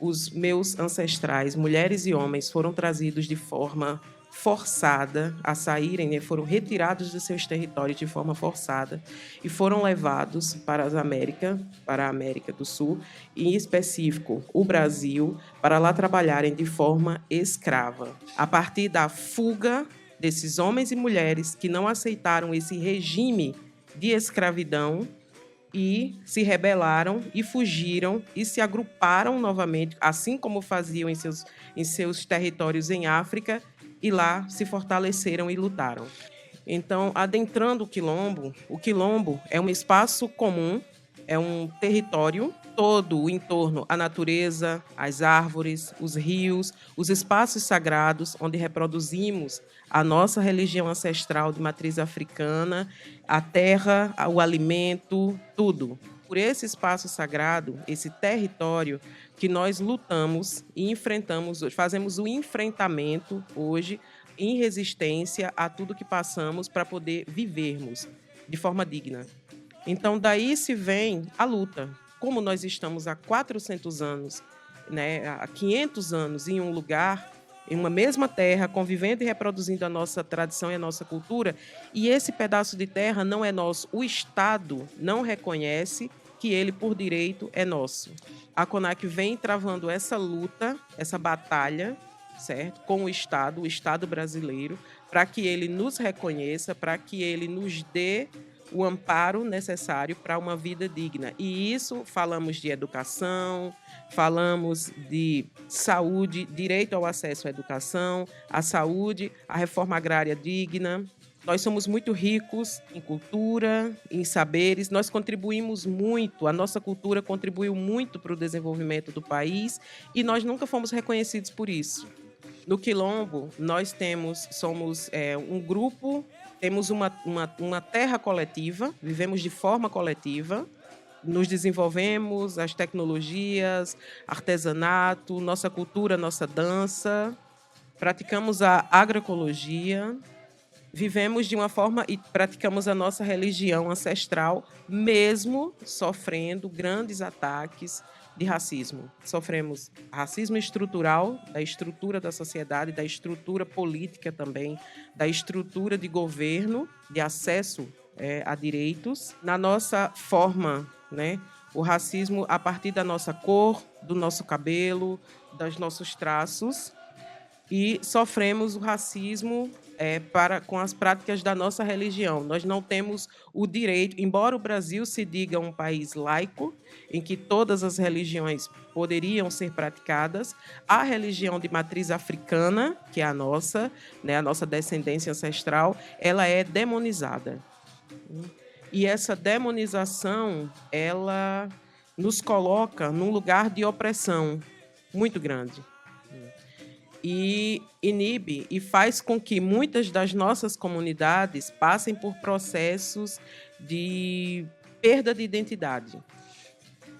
os meus ancestrais, mulheres e homens, foram trazidos de forma forçada a saírem, né? Foram retirados dos seus territórios de forma forçada e foram levados para para a América do Sul, em específico o Brasil, para lá trabalharem de forma escrava. A partir da fuga desses homens e mulheres que não aceitaram esse regime de escravidão e se rebelaram e fugiram e se agruparam novamente, assim como faziam em seus territórios em África, e lá se fortaleceram e lutaram. Então, adentrando o quilombo é um espaço comum, é um território todo o entorno, a natureza, as árvores, os rios, os espaços sagrados onde reproduzimos a nossa religião ancestral de matriz africana, a terra, o alimento, tudo. Por esse espaço sagrado, esse território que nós lutamos e enfrentamos, fazemos o enfrentamento hoje em resistência a tudo que passamos para poder vivermos de forma digna. Então, daí se vem a luta. Como nós estamos há 400 anos, né, há 500 anos em um lugar, em uma mesma terra, convivendo e reproduzindo a nossa tradição e a nossa cultura, e esse pedaço de terra não é nosso. O Estado não reconhece que ele, por direito, é nosso. A CONAC vem travando essa luta, essa batalha, certo? Com o Estado brasileiro, para que ele nos reconheça, para que ele nos dê o amparo necessário para uma vida digna. E isso falamos de educação, falamos de saúde, direito ao acesso à educação, à saúde, à reforma agrária digna. Nós somos muito ricos em cultura, em saberes, nós contribuímos muito, a nossa cultura contribuiu muito para o desenvolvimento do país e nós nunca fomos reconhecidos por isso. No Quilombo, nós somos um grupo, temos uma terra coletiva, vivemos de forma coletiva, nos desenvolvemos, as tecnologias, artesanato, nossa cultura, nossa dança, praticamos a agroecologia, vivemos de uma forma e praticamos a nossa religião ancestral, mesmo sofrendo grandes ataques de racismo. Sofremos racismo estrutural, da estrutura da sociedade, da estrutura política também, da estrutura de governo, de acesso a direitos. Na nossa forma, né? O racismo a partir da nossa cor, do nosso cabelo, dos nossos traços. E sofremos o racismo com as práticas da nossa religião. Nós não temos o direito, embora o Brasil se diga um país laico, em que todas as religiões poderiam ser praticadas, a religião de matriz africana, que é a nossa, né, a nossa descendência ancestral, ela é demonizada. E essa demonização, ela nos coloca num lugar de opressão muito grande. E inibe e faz com que muitas das nossas comunidades passem por processos de perda de identidade.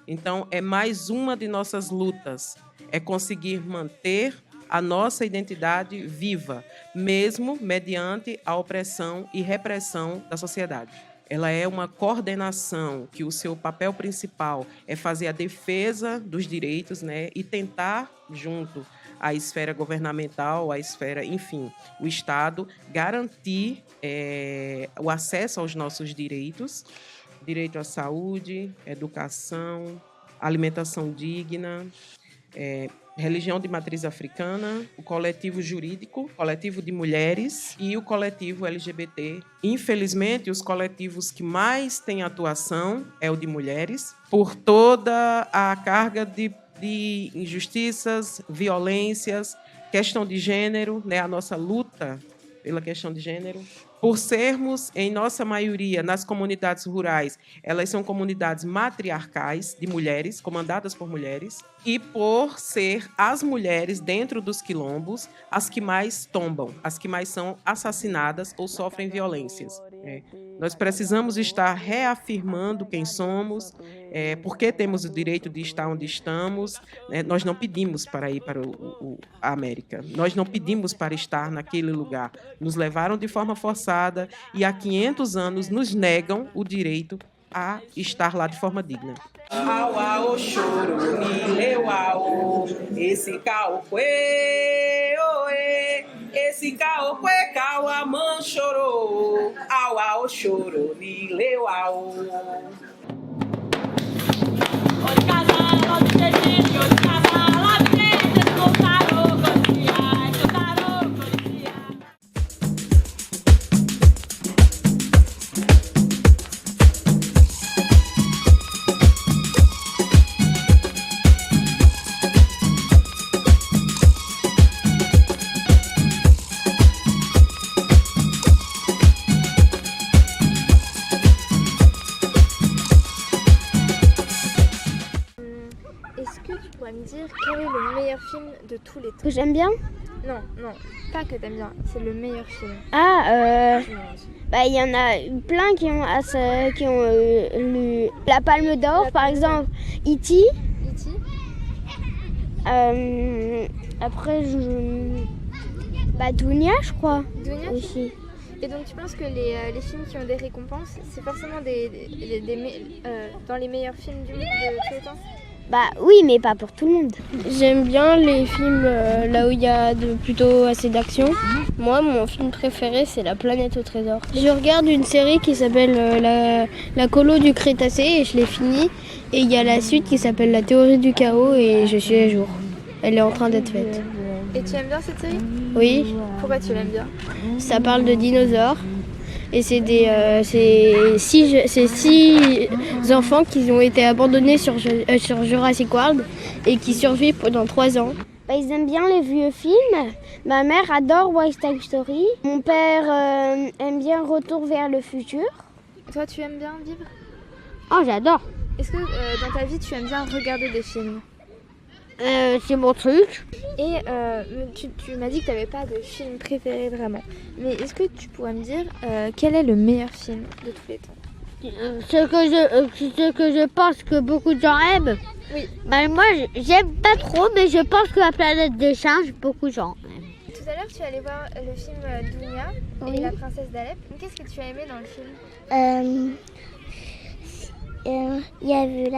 Então, é mais uma de nossas lutas, é conseguir manter a nossa identidade viva, mesmo mediante a opressão e repressão da sociedade. Ela é uma coordenação que o seu papel principal é fazer a defesa dos direitos, né, e tentar, junto à esfera governamental, à esfera, enfim, o Estado, garantir o acesso aos nossos direitos, direito à saúde, educação, alimentação digna, religião de matriz africana, o coletivo jurídico, o coletivo de mulheres e o coletivo LGBT. Infelizmente, os coletivos que mais têm atuação é o de mulheres, por toda a carga de injustiças, violências, questão de gênero, né, a nossa luta pela questão de gênero. Por sermos, em nossa maioria, nas comunidades rurais, elas são comunidades matriarcais de mulheres, comandadas por mulheres, e por ser as mulheres dentro dos quilombos as que mais tombam, as que mais são assassinadas ou sofrem violências. Nós precisamos estar reafirmando quem somos, porque temos o direito de estar onde estamos. Nós não pedimos para ir para a América, nós não pedimos para estar naquele lugar. Nos levaram de forma forçada e há 500 anos nos negam o direito a estar lá de forma digna. Au, au, choro, leu, au, esse caoque, oe, esse caoque, cauamã chorou, au, choro, leu, au. Est-ce que tu pourrais me dire quel est le meilleur film de tous les temps? Que j'aime bien? Non, pas que t'aimes bien, c'est le meilleur film. Il y en a plein qui ont eu la Palme d'Or, par exemple E.T. E.T. Après, Dounia, je crois. Dounia aussi. Et donc tu penses que les films qui ont des récompenses, c'est forcément dans les meilleurs films du monde de tous les temps? Oui, mais pas pour tout le monde. J'aime bien les films là où il y a plutôt assez d'action. Moi, mon film préféré, c'est La planète au trésor. Je regarde une série qui s'appelle la Colo du Crétacé et je l'ai finie. Et il y a la suite qui s'appelle La théorie du chaos et je suis à jour. Elle est en train d'être faite. Et tu aimes bien cette série? Oui. Pourquoi tu l'aimes bien? Ça parle de dinosaures. Et c'est six enfants qui ont été abandonnés sur Jurassic World et qui survivent pendant 3 ans. Ils aiment bien les vieux films. Ma mère adore West Side Story. Mon père aime bien Retour vers le futur. Toi, tu aimes bien vivre? Oh, j'adore. Est-ce que dans ta vie, tu aimes bien regarder des films? C'est mon truc. Et tu m'as dit que tu n'avais pas de film préféré vraiment. Mais est-ce que tu pourrais me dire quel est le meilleur film de tous les temps? Ce que je pense que beaucoup de gens aiment. Oui. Moi, j'aime pas trop, mais je pense que La planète des singes, beaucoup de gens aiment. Tout à l'heure, tu es allé voir le film Dounia et la princesse d'Alep. Qu'est-ce que tu as aimé dans le film? Il y avait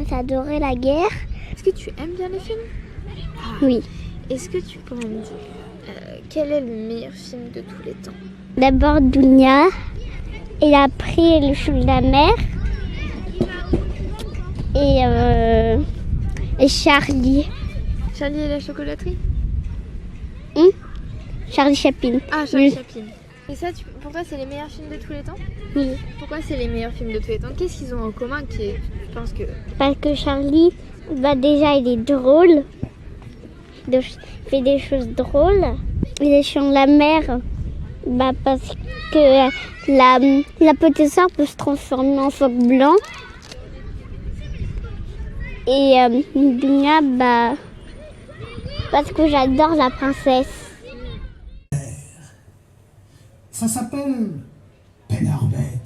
j'adorais la guerre. Est-ce que tu aimes bien les films? Oui. Est-ce que tu pourrais me dire quel est le meilleur film de tous les temps? D'abord Dounia, et après Le chou de la mer, et Charlie. Charlie et la chocolaterie? Charlie Chaplin. Ah, Charlie Chaplin. Et ça, pourquoi c'est les meilleurs films de tous les temps? Oui. Pourquoi c'est les meilleurs films de tous les temps? Qu'est-ce qu'ils ont en commun tu penses que... Parce que Charlie, déjà il est drôle. Il fait des choses drôles. Il est sur la mer. Parce que la petite sœur peut se transformer en phoque blanc. Et Dunia, parce que j'adore la princesse. Ça s'appelle Penarbed.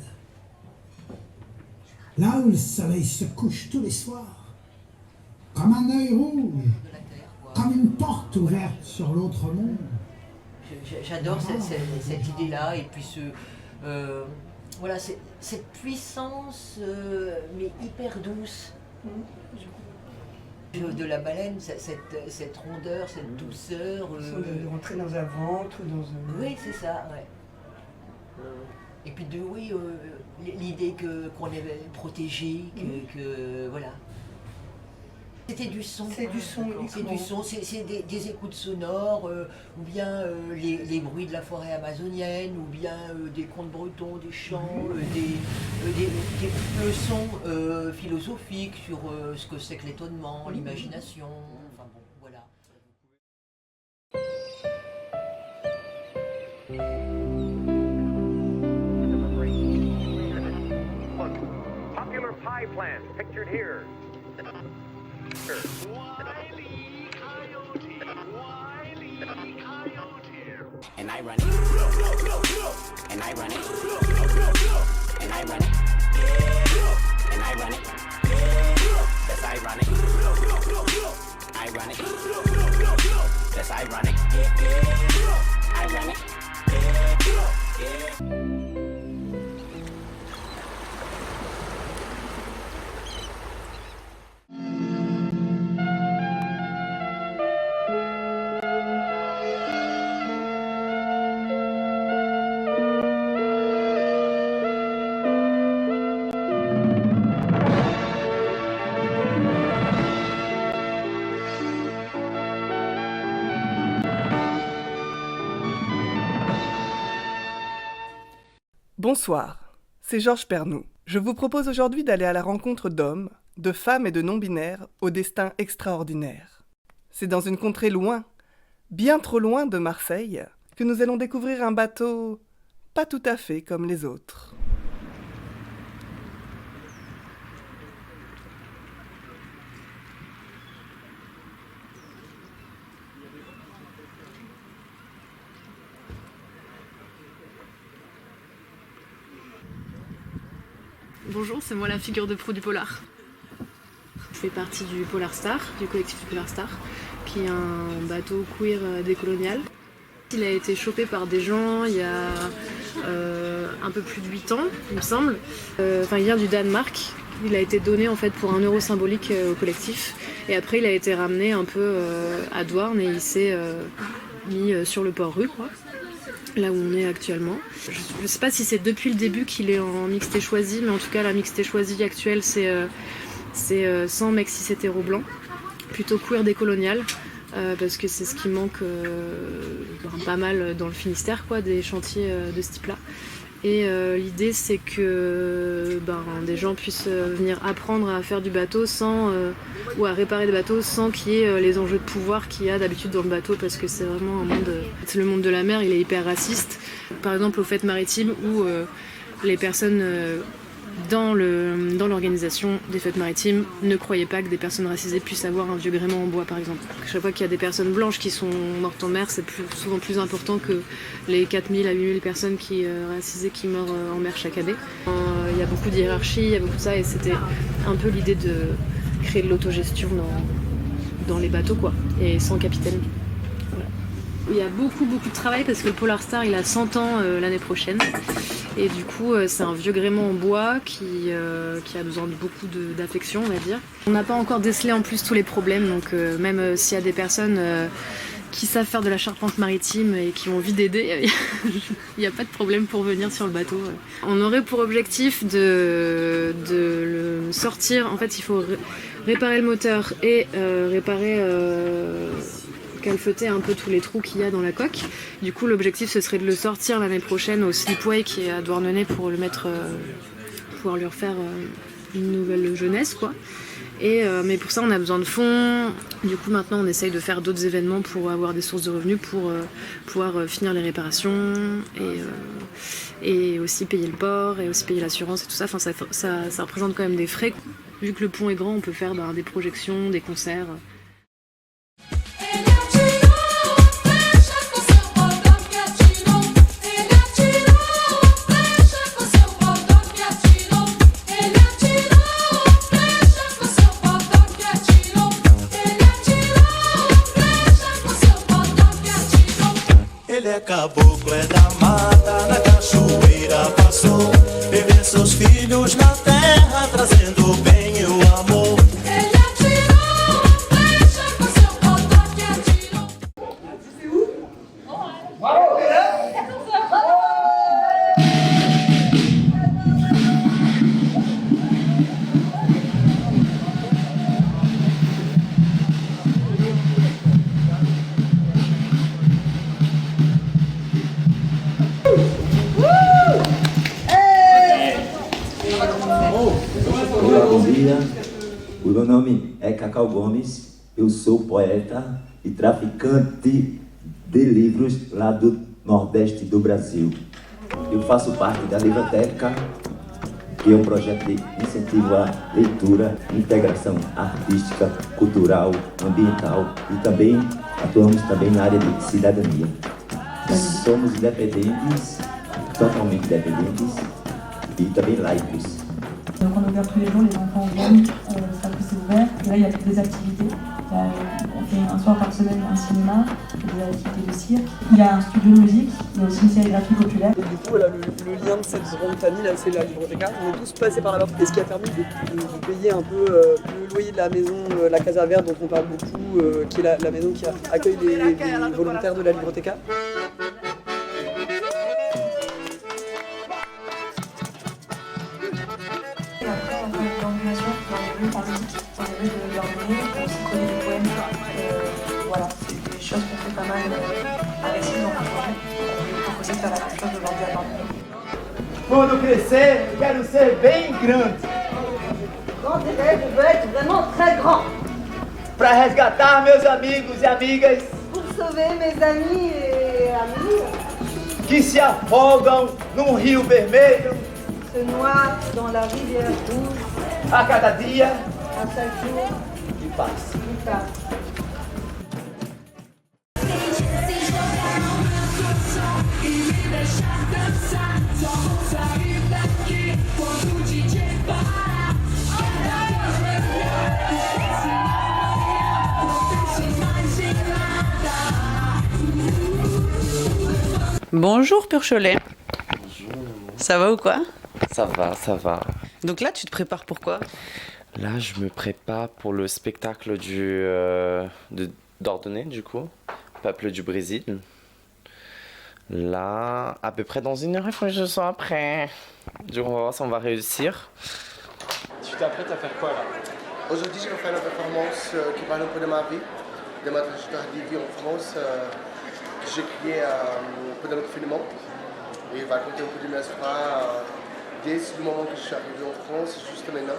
Là où le soleil se couche tous les soirs, comme un œil rouge, comme une porte ouverte sur l'autre monde. J'adore cette idée-là et puis voilà, cette puissance mais hyper douce de la baleine, cette rondeur, cette douceur. De rentrer dans un ventre ou dans un... Oui, c'est ça, ouais. Et puis l'idée qu'on est protégé, que voilà. C'était du son. C'est du son, c'est du son, c'est des écoutes sonores, ou bien les bruits de la forêt amazonienne, ou bien des contes bretons, des chants, des leçons philosophiques sur ce que c'est que l'étonnement, l'imagination, enfin bon, voilà. Popular pie plant pictured here. And I run it. And I run it. And I run it. And I run it. Yes, I run it. I run it. Yes, I run it. I run it. Bonsoir, c'est Georges Pernoud. Je vous propose aujourd'hui d'aller à la rencontre d'hommes, de femmes et de non-binaires au destin extraordinaire. C'est dans une contrée loin, bien trop loin de Marseille, que nous allons découvrir un bateau pas tout à fait comme les autres. Bonjour, c'est moi la figure de proue du Polar. Je fais partie du Polar Star, du collectif du Polar Star, qui est un bateau queer décolonial. Il a été chopé par des gens il y a un peu plus de 8 ans, il me semble. Il vient du Danemark. Il a été donné en fait pour 1 euro symbolique au collectif. Et après il a été ramené un peu à Douarn et il s'est mis sur le port rue, quoi. Là où on est actuellement. Je ne sais pas si c'est depuis le début qu'il est en mixité choisie, mais en tout cas la mixité choisie actuelle c'est sans mec cis hétéro blanc, plutôt queer décolonial, parce que c'est ce qui manque pas mal dans le Finistère, quoi, des chantiers de ce type-là. Et l'idée c'est que des gens puissent venir apprendre à faire du bateau ou à réparer des bateaux sans qu'il y ait les enjeux de pouvoir qu'il y a d'habitude dans le bateau, parce que c'est vraiment un monde... le monde de la mer, il est hyper raciste. Par exemple aux fêtes maritimes où les personnes dans l'organisation des fêtes maritimes ne croyaient pas que des personnes racisées puissent avoir un vieux gréement en bois, par exemple. Chaque fois qu'il y a des personnes blanches qui sont mortes en mer, c'est souvent plus important que les 4000 à 8000 personnes racisées qui meurent en mer chaque année. Il y a beaucoup de hiérarchie, il y a beaucoup de ça, et c'était un peu l'idée de créer de l'autogestion dans les bateaux, quoi, et sans capitaine. Voilà. Il y a beaucoup de travail parce que le Polar Star il a 100 ans l'année prochaine. Et du coup, c'est un vieux gréement en bois qui a besoin de beaucoup d'affection, on va dire. On n'a pas encore décelé en plus tous les problèmes, donc même s'il y a des personnes qui savent faire de la charpente maritime et qui ont envie d'aider, il n'y a pas de problème pour venir sur le bateau. On aurait pour objectif de le sortir. En fait, il faut réparer le moteur et calfeuter un peu tous les trous qu'il y a dans la coque. Du coup, l'objectif, ce serait de le sortir l'année prochaine au Slipway qui est à Douarnenez pour le mettre, pouvoir lui refaire une nouvelle jeunesse, quoi. Mais pour ça, on a besoin de fonds. Du coup, maintenant, on essaye de faire d'autres événements pour avoir des sources de revenus pour pouvoir finir les réparations et aussi payer le port et aussi payer l'assurance et tout ça. Enfin, ça représente quand même des frais. Vu que le pont est grand, on peut faire des projections, des concerts. Ele é caboclo, é da mata, na cachoeira passou, vivendo seus filhos na terra, trazendo o bem e o amor. Ele atirou, flecha com seu botão que atirou. C'est où? Olá, bom dia. O meu nome é Cacau Gomes, eu sou poeta e traficante de livros lá do Nordeste do Brasil. Eu faço parte da Livroteca, que é um projeto de incentivo à leitura, integração artística, cultural, ambiental e também atuamos também na área de cidadania. Somos independentes, totalmente independentes et também laïcos. Donc on est ouvert tous les jours, les enfants viennent, savent que c'est ouvert. Et là il y a des activités. On fait un soir par semaine un cinéma, des activités de cirque. Il y a un studio de musique, il y a aussi une sérigraphie populaire. Et du coup voilà, le lien de cette grande famille là, c'est la Livroteca. On est tous passés par là-bas. Et ce qui a permis de payer un peu le loyer de la maison, la Casa Verde dont on parle beaucoup, qui est la maison qui accueille les volontaires de la Livroteca. Et après, on fait une ambulation dans les rues antiques, dans les rues de Douarnenez, on s'y connaît des poèmes. Voilà, c'est des choses qu'on fait pas mal avec ces dans le projet. On est proposé de faire la même chose aujourd'hui à Douarnenez. Quando crescer, eu quero ser bem grande. Grand élève, je veux être vraiment très grand. Para resgatar meus amigos e amigas Pour sauver mes amis et amies que se afogam num rio vermelho se noient dans la rivière rouge a cada dia à chaque jour de paz. qui passe. Bonjour Purcholet. Bonjour. Ça va ou quoi? Ça va, ça va. Donc là, tu te prépares pour quoi? Là, je me prépare pour le spectacle d'Ordonnée, du coup, Peuple du Brésil. Là, à peu près dans 1 heure, il faut que je sois prêt. Du coup, on va voir si on va réussir. Tu t'apprêtes à faire quoi là? Aujourd'hui, je vais faire une performance qui parle un peu de ma vie, de ma trajectoire de vie en France, que j'ai créée pendant le confinement. Et il va raconter un peu de ma histoire dès le moment que je suis arrivé en France, juste maintenant.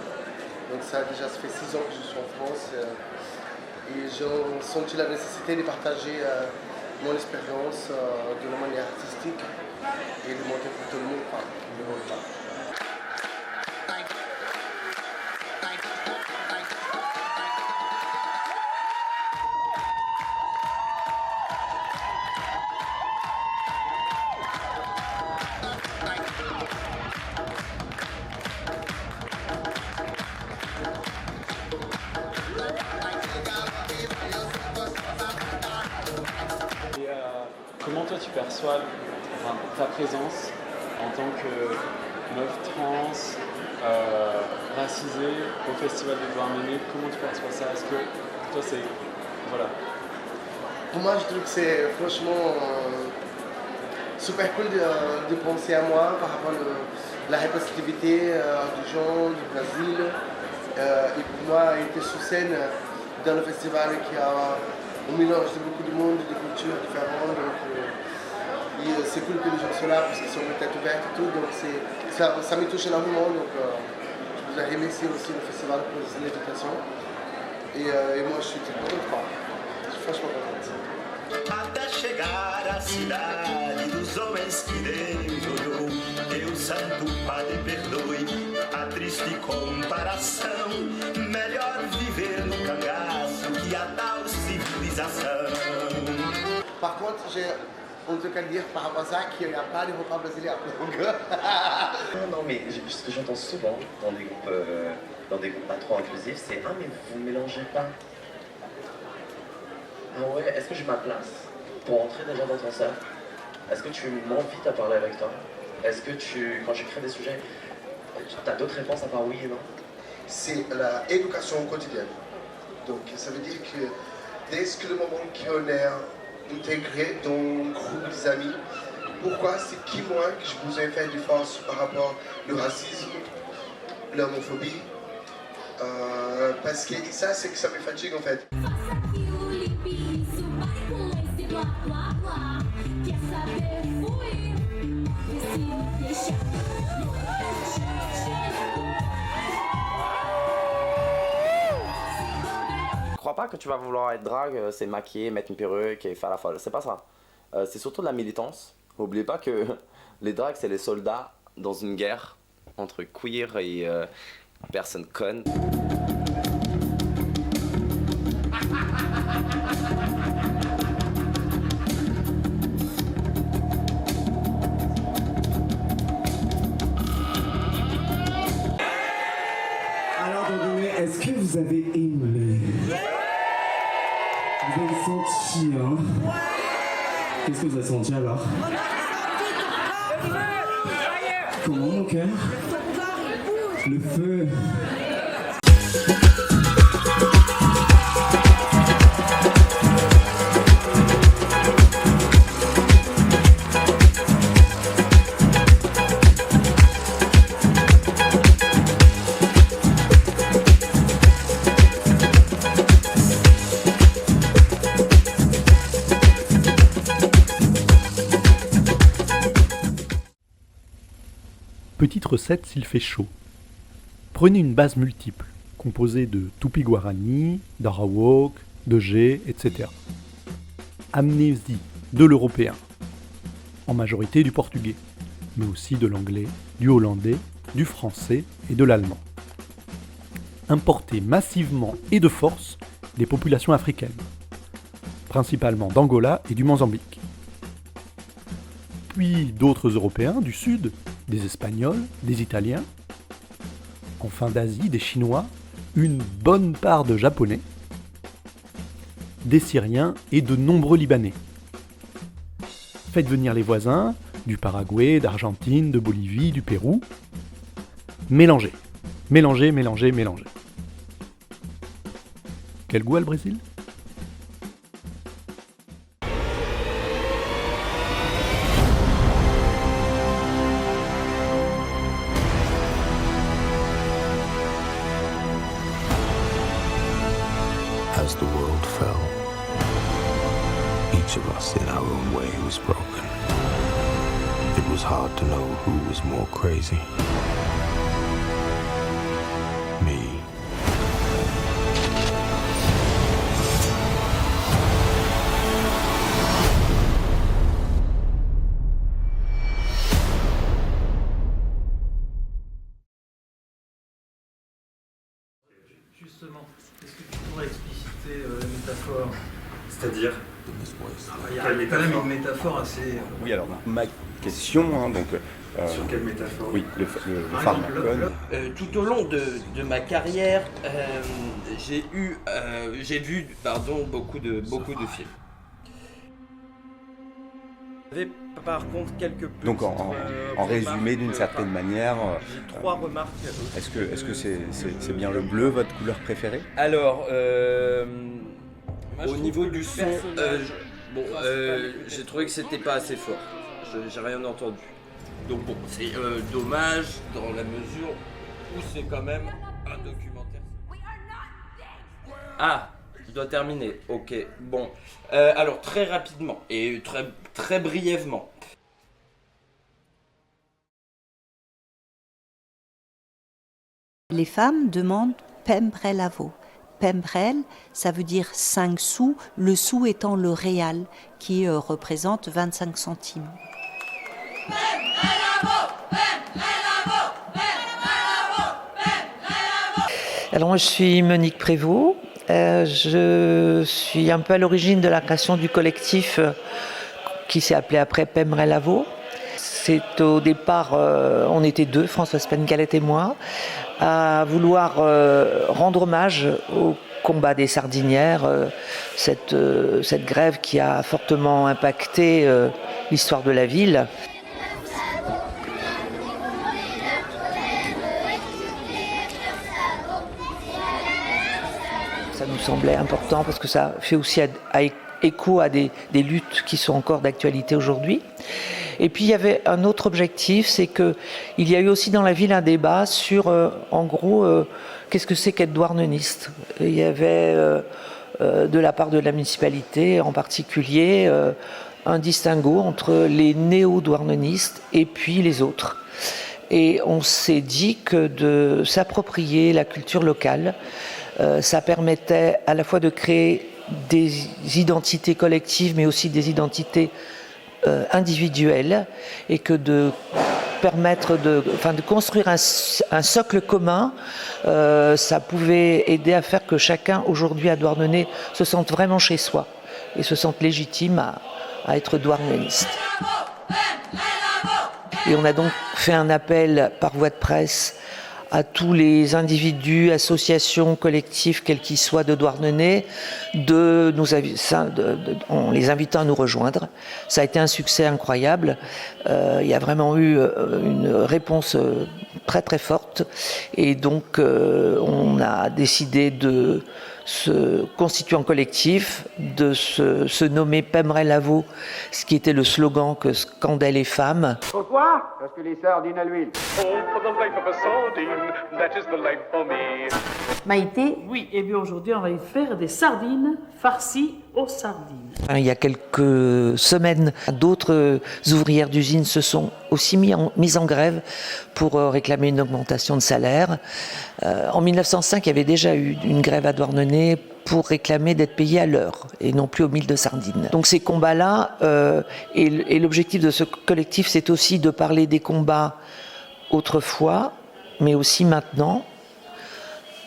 Donc ça fait 6 ans que je suis en France et j'ai senti la nécessité de partager mon expérience d'une manière artistique et de montrer pour tout le monde. Et comment toi tu perçois ta présence en tant que meuf trans, racisée au Festival de Douarnenez? Comment tu perçois ça? Est-ce que toi c'est... Voilà. Pour moi, je trouve que c'est franchement super cool de penser à moi par rapport à la représentativité des gens du Brésil. Et pour moi, être sur scène dans le festival qui a un mélange de beaucoup de monde, de cultures différentes. Et c'est cool que les gens soient là parce qu'ils sont les têtes ouvertes et tout. Donc ça me touche énormément. Donc je voudrais remercier aussi le festival pour l'invitation. Et moi, je suis très content. Je suis franchement content. Até chegar à cidade dos homens que Deus olhou, Deus Santo Padre perdoe a triste comparação. Melhor viver no cangaço que a tal civilização. Par contre, j'ai un truc à dire par rapport à ça, qu'il n'y a pas de repas brésiliens. Non, mais ce que j'entends souvent dans des groupes pas trop inclusifs, c'est « Ah, mais vous ne mélangez pas ». Ah ouais, est-ce que j'ai ma place pour entrer déjà dans ton cercle? Est-ce que tu m'invites à parler avec toi? Est-ce que quand j'écris des sujets, tu as d'autres réponses à part oui et non? C'est l'éducation quotidienne. Donc ça veut dire que dès que le moment qu'on est intégré dans un groupe d'amis, pourquoi c'est qui moi que je vous ai fait du force par rapport au racisme, l'homophobie, parce que ça c'est que ça me fatigue en fait. Je crois pas que tu vas vouloir être drague, c'est maquiller, mettre une perruque et faire la folle. C'est pas ça. C'est surtout de la militance. N'oubliez pas que les dragues, c'est les soldats dans une guerre entre queer et personnes connes. Alors, Ordonnée, est-ce que vous avez aimé? Vous avez senti, hein? Qu'est-ce que vous avez senti alors? Comment, mon cœur? Le feu. petite recette s'il fait chaud. Prenez une base multiple, composée de tupi-guarani, d'arawak, de gé, etc. Amenez-y de l'européen, en majorité du portugais, mais aussi de l'anglais, du hollandais, du français et de l'allemand. Importez massivement et de force des populations africaines, principalement d'Angola et du Mozambique. Puis d'autres Européens du Sud, des Espagnols, des Italiens, enfin d'Asie, des Chinois, une bonne part de Japonais, des Syriens et de nombreux Libanais. Faites venir les voisins, du Paraguay, d'Argentine, de Bolivie, du Pérou. Mélangez, mélangez, mélangez, mélangez. Quel goût a le Brésil ? As the world fell, each of us in our own way was broken. It was hard to know who was more crazy. Me. Justement, est-ce que tu pourrais expliciter la métaphore? C'est-à-dire? Il y a quand même une métaphore assez... Oui, alors ma question, donc... Sur quelle métaphore? Oui, le pharmacone. Tout au long de ma carrière, j'ai vu beaucoup de films. J'avais par contre quelques petites Donc en résumé, d'une certaine manière, j'ai 3 remarques. Est-ce que c'est bien le bleu votre couleur préférée? Alors, au niveau du son, j'ai trouvé que c'était pas assez fort. J'ai rien entendu. Donc bon, c'est dommage dans la mesure où c'est quand même un documentaire. Ah, je dois terminer. Ok, bon. Alors très rapidement et très brièvement. Les femmes demandent pembrel-avo. Pembrel, ça veut dire 5 sous, le sou étant le réal, qui représente 25 centimes. Alors moi je suis Monique Prévost, je suis un peu à l'origine de la création du collectif qui s'est appelé après Pembrel-Avo. C'est au départ, on était 2, Françoise Pengalette et moi, à vouloir rendre hommage au combat des sardinières, cette grève qui a fortement impacté l'histoire de la ville. Ça nous semblait important parce que ça fait aussi écho à des luttes qui sont encore d'actualité aujourd'hui. Et puis il y avait un autre objectif, c'est qu'il y a eu aussi dans la ville un débat sur, en gros, qu'est-ce que c'est qu'être douarneniste. Il y avait, de la part de la municipalité en particulier, un distinguo entre les néo-douarnenistes et puis les autres. Et on s'est dit que de s'approprier la culture locale, ça permettait à la fois de créer des identités collectives, mais aussi des identités individuelles, et que de permettre de construire un socle commun, ça pouvait aider à faire que chacun aujourd'hui à Douarnenez se sente vraiment chez soi et se sente légitime à être douarneniste. Et on a donc fait un appel par voie de presse à tous les individus, associations, collectifs, quels qu'ils soient de Douarnenez, on les invitant à nous rejoindre. Ça a été un succès incroyable. Il y a vraiment eu une réponse très très forte. Et donc on a décidé de se constituer en collectif, de se nommer Pembrel-Avo, ce qui était le slogan que scandaient les femmes. Pourquoi? Parce que les sardines à l'huile. Maïté, oui, et bien aujourd'hui on va y faire des sardines farcies aux sardines. Il y a quelques semaines, d'autres ouvrières d'usine se sont aussi mis en grève pour réclamer une augmentation de salaire. En 1905, il y avait déjà eu une grève à Douarnenez pour réclamer d'être payé à l'heure et non plus au mille de sardines. Donc ces combats-là, et l'objectif de ce collectif, c'est aussi de parler des combats autrefois, mais aussi maintenant,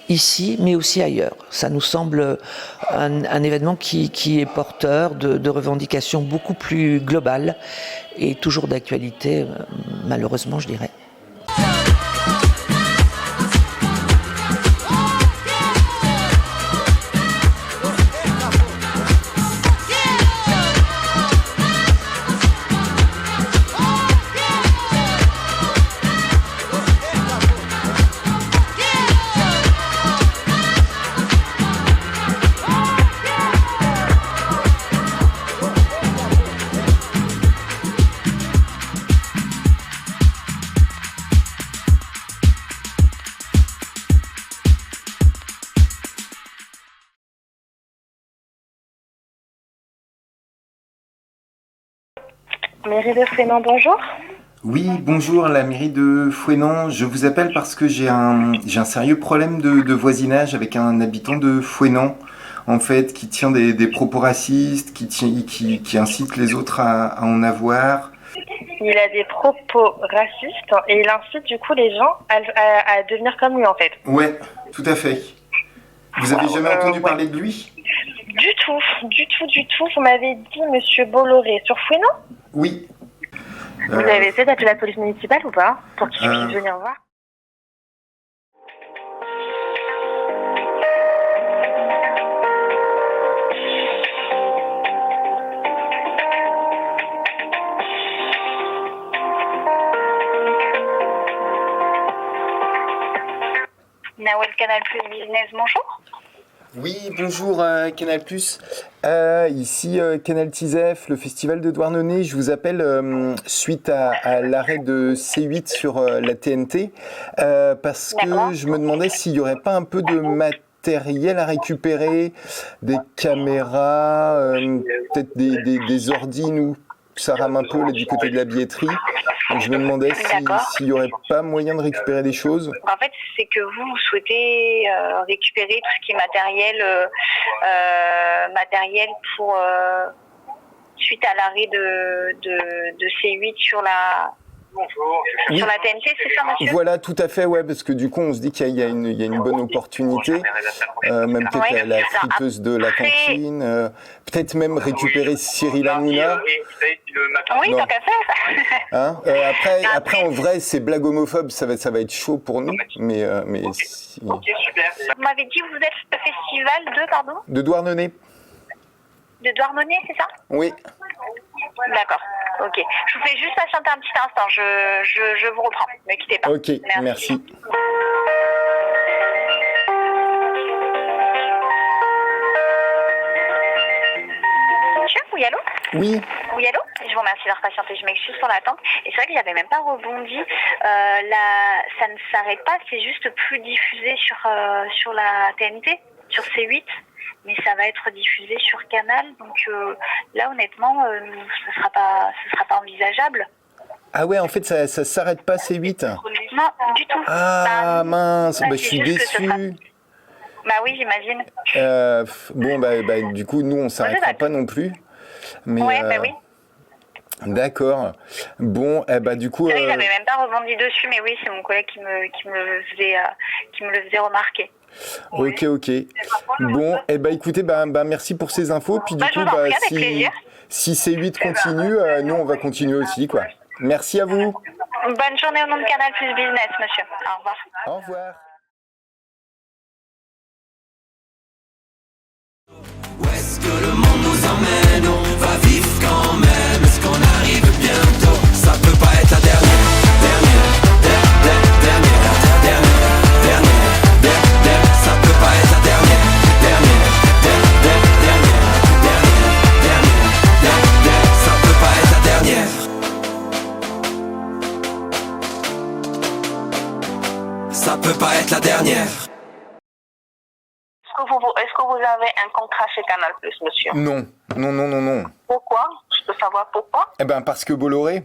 ici, mais aussi ailleurs. Ça nous semble un événement qui est porteur de revendications beaucoup plus globales et toujours d'actualité, malheureusement, je dirais. Mairie de Fouesnant, bonjour. Oui, bonjour, la mairie de Fouesnant. Je vous appelle parce que j'ai un sérieux problème de voisinage avec un habitant de Fouesnant, en fait, qui tient des propos racistes, qui incite les autres à en avoir. Il a des propos racistes et il incite du coup les gens à devenir comme lui, en fait. Ouais, tout à fait. Vous avez jamais entendu parler de lui ? Du tout. Vous m'avez dit Monsieur Bolloré sur Fouesnant ? Oui. Vous avez essayé d'appeler la police municipale ou pas pour qu'ils puissent venir voir? Nawel Canal Plus Business, bonjour. Oui, bonjour Canal+. Ici Canal TISEF, le festival de Douarnenez. Je vous appelle suite à l'arrêt de C8 sur la TNT parce que je me demandais s'il n'y aurait pas un peu de matériel à récupérer, des caméras, peut-être des ordines ou ça rame un peu là, du côté de la billetterie. Donc je me demandais s'il n'y aurait pas moyen de récupérer des choses. En fait, c'est que vous souhaitez récupérer tout ce qui est matériel pour suite à l'arrêt de C8 sur la sur la TNT, c'est ça, monsieur? Voilà, tout à fait, ouais, parce que du coup, on se dit qu'il y a une bonne opportunité, même peut-être la friteuse de la cantine, peut-être même récupérer Cyril Hanouna. Oui, tant qu'à faire. Hein après, en vrai, c'est blague homophobe, ça va être chaud pour nous, mais si... Ok, super. Vous m'avez dit que vous êtes le festival de, pardon? De Douarnenez. De Douarnenez, c'est ça? Oui. D'accord, ok. Je vous fais juste patienter un petit instant, je vous reprends, ne quittez pas. Ok, merci. Monsieur, oui, allô? Oui. Oui, allô? Je vous remercie d'avoir patienté, je m'excuse pour l'attente. Et c'est vrai que j'avais même pas rebondi. Ça ne s'arrête pas, c'est juste plus diffusé sur la TNT, sur C8. Mais ça va être diffusé sur Canal, donc là honnêtement, ce sera pas envisageable. Ah ouais, en fait, ça s'arrête pas C8. Non, du tout. Ah mince, je suis déçu. Bah oui, j'imagine. Bon, du coup, nous, on s'arrêtera pas non plus. Mais, ouais, bah oui. D'accord. Bon, du coup... J'avais même pas rebondi dessus, mais oui, c'est mon collègue qui me le faisait remarquer. Ok. Bon, écoutez, merci pour ces infos. Puis du coup, si C8 continue, nous, on va continuer aussi, quoi. Merci à vous. Bonne journée au nom de Canal Plus Business, monsieur. Au revoir. Au revoir. Où est-ce que le monde nous emmène? On va vivre quand même. Est-ce qu'on arrive bientôt? Ça peut pas être la dernière. Ça peut pas être la dernière. Ça peut pas être la dernière. Ça peut pas être la dernière. Est-ce que vous avez un contrat chez Canal+, monsieur? Non. Pourquoi? Je peux savoir pourquoi? Parce que Bolloré.